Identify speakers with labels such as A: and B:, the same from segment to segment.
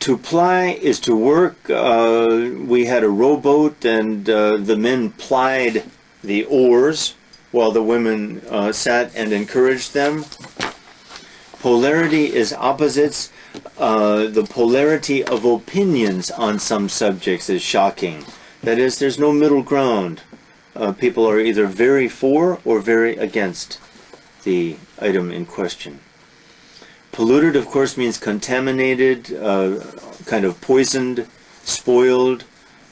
A: To ply is to work. We had a rowboat, and the men plied the oars while the women sat and encouraged them. Polarity is opposites. The polarity of opinions on some subjects is shocking. That is, there's no middle ground. People are either very for or very against the item in question. Polluted, of course, means contaminated, kind of poisoned, spoiled.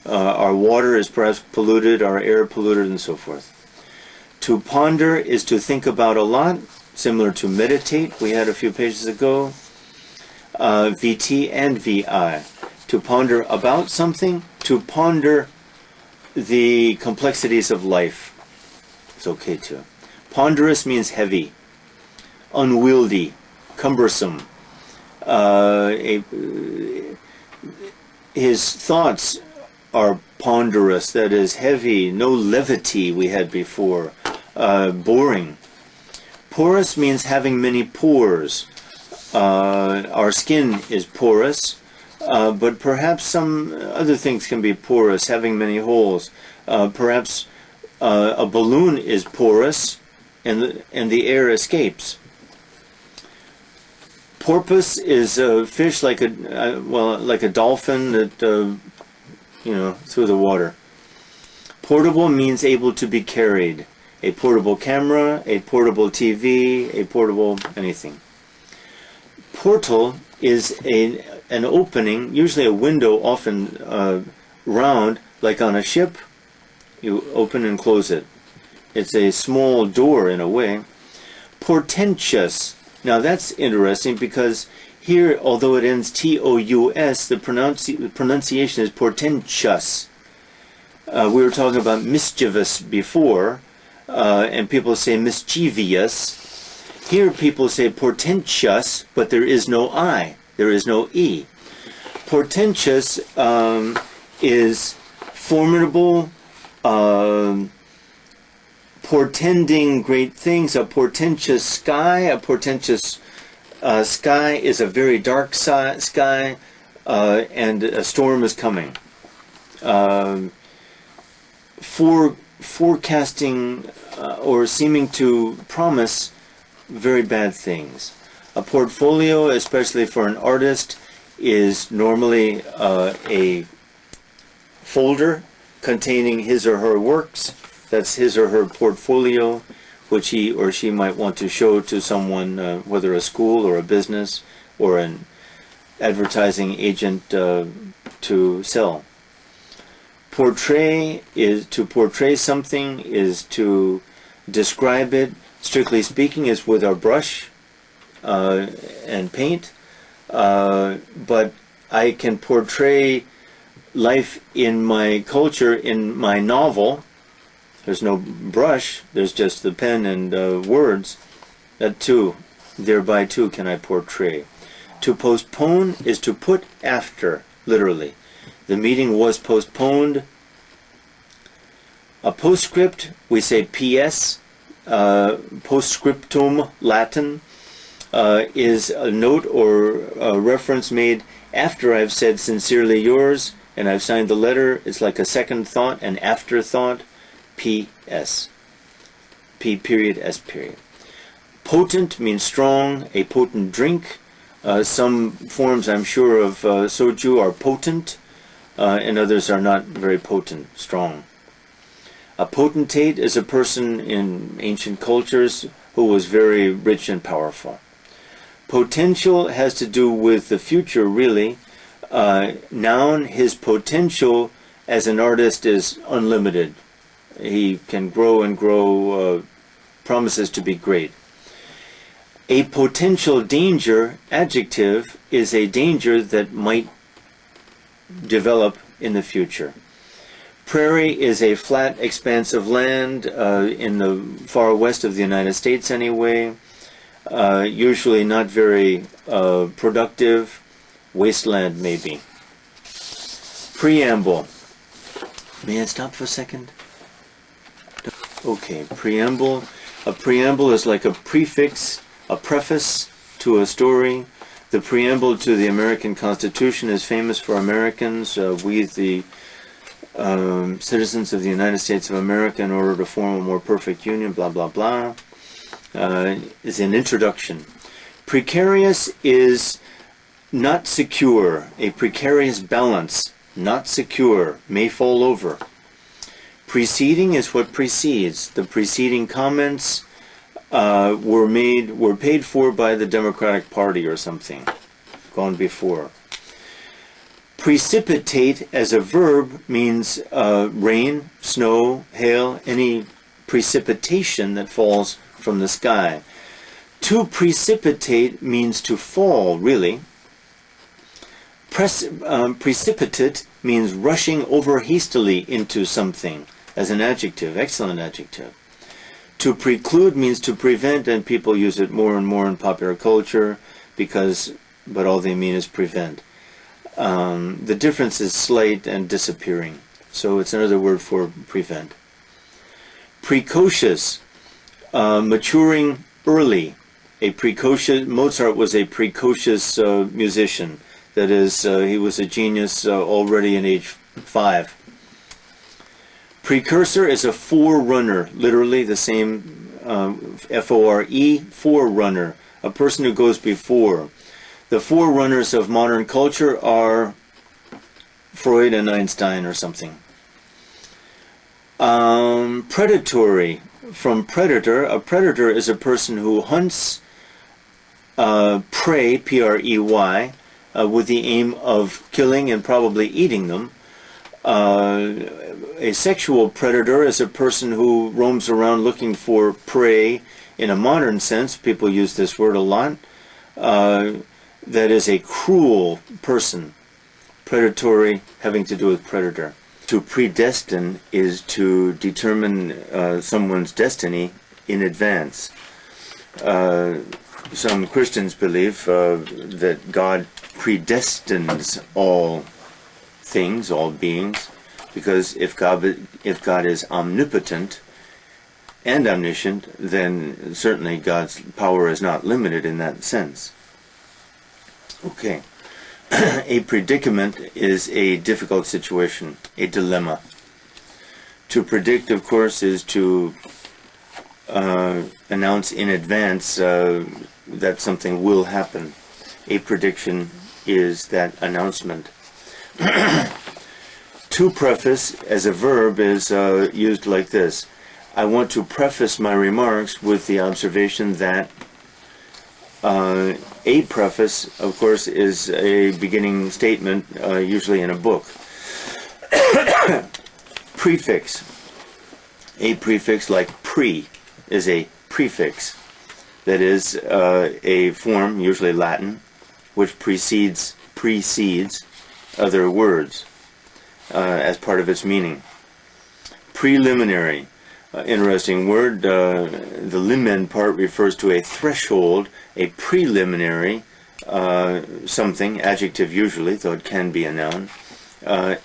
A: Our water is perhaps polluted, our air polluted, and so forth. To ponder is to think about a lot, similar to meditate, we had a few pages ago. VT and VI. To ponder about something, to ponder the complexities of life. It's okay too. Ponderous means heavy, unwieldy, cumbersome. His thoughts are ponderous, that is heavy, no levity we had before, boring. Porous means having many pores. Our skin is porous, but perhaps some other things can be porous, having many holes. Perhaps a balloon is porous, and the air escapes. Porpoise is a fish like a dolphin that through the water. Portable means able to be carried. A portable camera, a portable TV, a portable anything. Portal is an opening, usually a window, often round, like on a ship. You open and close it. It's a small door in a way. Portentous. Now that's interesting because here, although it ends T-O-U-S, the pronunciation is portentous. We were talking about mischievous before, and people say mischievous. Here people say portentous, but there is no I, there is no E. Portentous is formidable, portending great things. A portentous sky is a very dark sky, and a storm is coming. Forecasting or seeming to promise very bad things. A portfolio, especially for an artist, is normally a folder containing his or her works. That's his or her portfolio, which he or she might want to show to someone, whether a school or a business or an advertising agent to sell. Portray is to portray something, is to describe it. Strictly speaking, is with our brush and paint. But I can portray life in my culture in my novel. There's no brush, there's just the pen and words. That too, thereby too can I portray. To postpone is to put after, literally. The meeting was postponed. A postscript, we say PS. Postscriptum, Latin, is a note or a reference made after I've said sincerely yours and I've signed the letter. It's like a second thought, an afterthought. PS. P period, S period. Potent means strong, a potent drink. Some forms, I'm sure, of soju are potent, and others are not very potent, strong. A potentate is a person in ancient cultures who was very rich and powerful. Potential has to do with the future, really. Noun, his potential as an artist is unlimited. He can grow and grow, promises to be great. A potential danger, adjective, is a danger that might develop in the future. Prairie is a flat expanse of land in the far west of the United States anyway, usually not very productive, wasteland maybe. Preamble. May I stop for a second? Okay, preamble. A preamble is like a prefix, a preface to a story. The preamble to the American Constitution is famous for Americans. We, the citizens of the United States of America, in order to form a more perfect union, blah, blah, blah, is an introduction. Precarious is not secure. A precarious balance, not secure, may fall over. Preceding is what precedes. The preceding comments were paid for by the Democratic Party or something, gone before. Precipitate as a verb means rain, snow, hail, any precipitation that falls from the sky. To precipitate means to fall, really. Precipitate means rushing over hastily into something, as an adjective, excellent adjective. To preclude means to prevent, and people use it more and more in popular culture but all they mean is prevent. The difference is slight and disappearing, so it's another word for prevent. Precocious, maturing early. Mozart was a precocious musician. That is, he was a genius already in age 5. Precursor is a forerunner, literally the same, F-O-R-E, forerunner, a person who goes before. The forerunners of modern culture are Freud and Einstein or something. Predatory, from predator. A predator is a person who hunts prey, P-R-E-Y, with the aim of killing and probably eating them. A sexual predator is a person who roams around looking for prey in a modern sense. People use this word a lot. That is a cruel person. Predatory, having to do with predator. To predestine is to determine someone's destiny in advance. Some Christians believe that God predestines all things, all beings, because if God is omnipotent and omniscient, then certainly God's power is not limited in that sense. Okay. A predicament is a difficult situation, a dilemma. To predict, of course, is to announce in advance that something will happen. A prediction is that announcement. To preface as a verb is used like this. I want to preface my remarks with the observation that a preface, of course, is a beginning statement, usually in a book. Prefix. A prefix like pre is a prefix. That is a form, usually Latin, which precedes other words as part of its meaning. Preliminary. Interesting word. The limen part refers to a threshold. A preliminary something, adjective usually, though it can be a noun,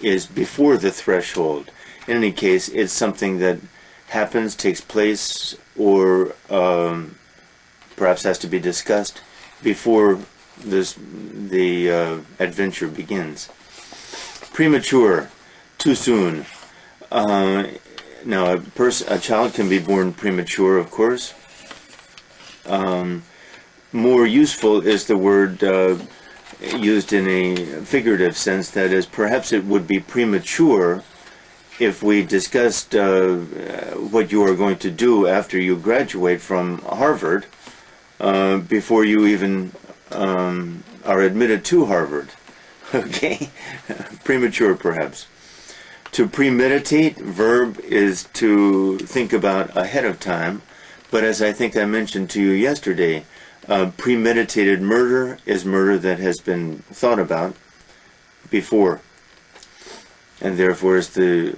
A: is before the threshold. In any case, it's something that happens, takes place, or perhaps has to be discussed before the adventure begins. Premature, too soon. Now, a child can be born premature, of course. More useful is the word used in a figurative sense, that is, perhaps it would be premature if we discussed what you are going to do after you graduate from Harvard before you even are admitted to Harvard. Okay? Premature, perhaps. To premeditate, verb is to think about ahead of time, but as I think I mentioned to you yesterday, premeditated murder is murder that has been thought about before, and therefore is the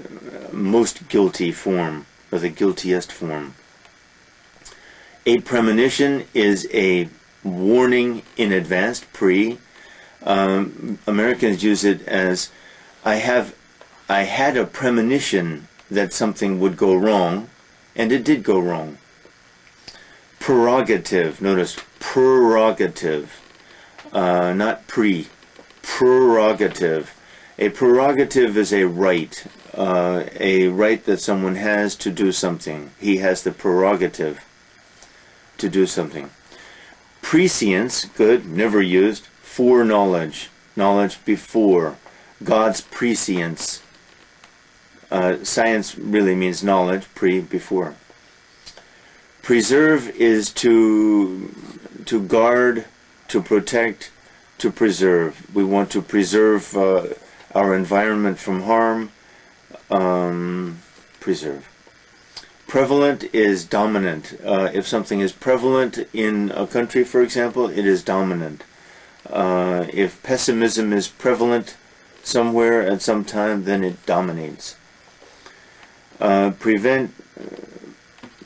A: most guilty form, or the guiltiest form. A premonition is a warning in advance, pre. Americans use it as, I had a premonition that something would go wrong, and it did go wrong. Prerogative, notice prerogative. not pre. Prerogative. A prerogative is a right that someone has to do something. He has the prerogative to do something. Prescience, good, never used. Foreknowledge, knowledge before. God's prescience. Science really means knowledge, before. Preserve is to guard, to protect, to preserve. We want to preserve our environment from harm. Preserve. Prevalent is dominant. If something is prevalent in a country, for example, it is dominant. If pessimism is prevalent somewhere at some time, then it dominates. Prevent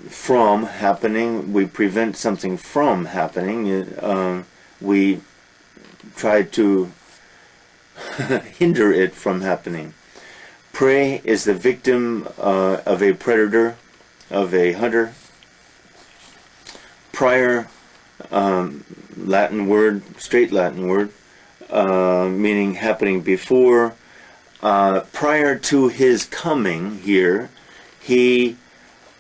A: from happening. We prevent something from happening. We try to hinder it from happening. Prey is the victim of a predator, of a hunter. Prior, Latin word, straight Latin word, meaning happening before. Prior to his coming here, he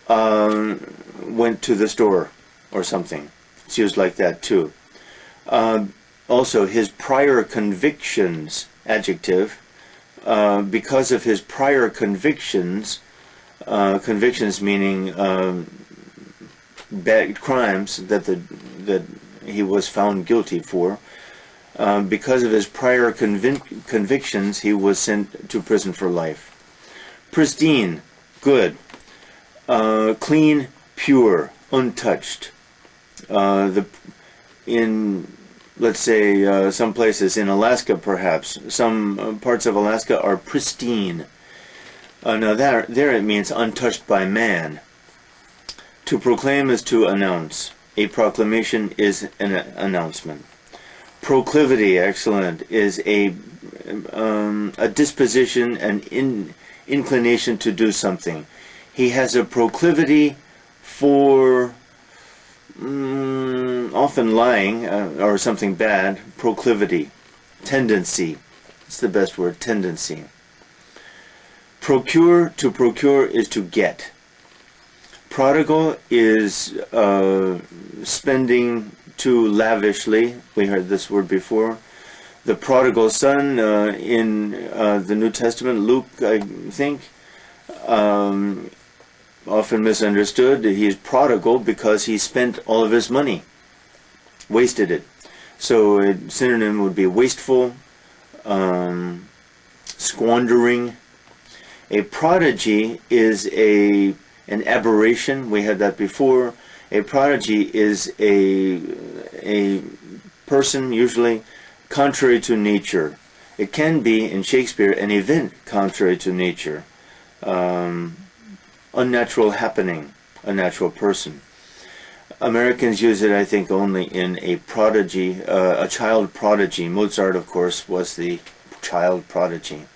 A: went to the store or something. It's used like that too. Also, his prior convictions, adjective, because of his prior convictions, convictions meaning bad crimes that he was found guilty for, because of his prior convictions, he was sent to prison for life. Pristine, good. Clean, pure, untouched. In, let's say, some places in Alaska, perhaps, some parts of Alaska are pristine. Now there it means untouched by man. To proclaim is to announce. A proclamation is an announcement. Proclivity, excellent, is a disposition, an inclination to do something. He has a proclivity for often lying or something bad. Proclivity. Tendency. It's the best word, tendency. Procure, to procure is to get. Prodigal is spending too lavishly. We heard this word before. The prodigal son in the New Testament, Luke, I think, often misunderstood. He is prodigal because he spent all of his money, wasted it. So a synonym would be wasteful, squandering. A prodigy is an aberration. We had that before. A prodigy is a person, usually contrary to nature. It can be, in Shakespeare, an event contrary to nature. Unnatural happening, a natural person. Americans use it, I think, only in a prodigy, a child prodigy. Mozart, of course, was the child prodigy.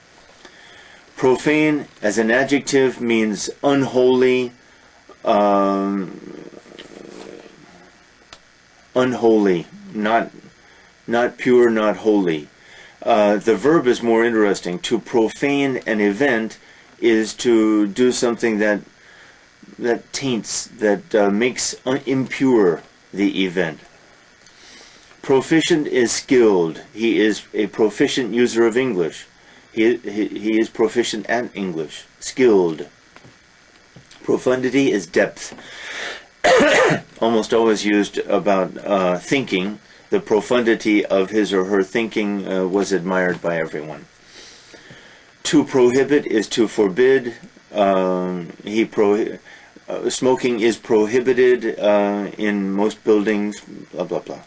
A: Profane, as an adjective, means unholy, unholy, not pure, not holy. The verb is more interesting. To profane an event is to do something that taints, that makes impure the event. Proficient is skilled. He is a proficient user of English. He is proficient at English. Skilled. Profundity is depth. Almost always used about thinking. The profundity of his or her thinking was admired by everyone. To prohibit is to forbid. Smoking is prohibited in most buildings. Blah blah blah.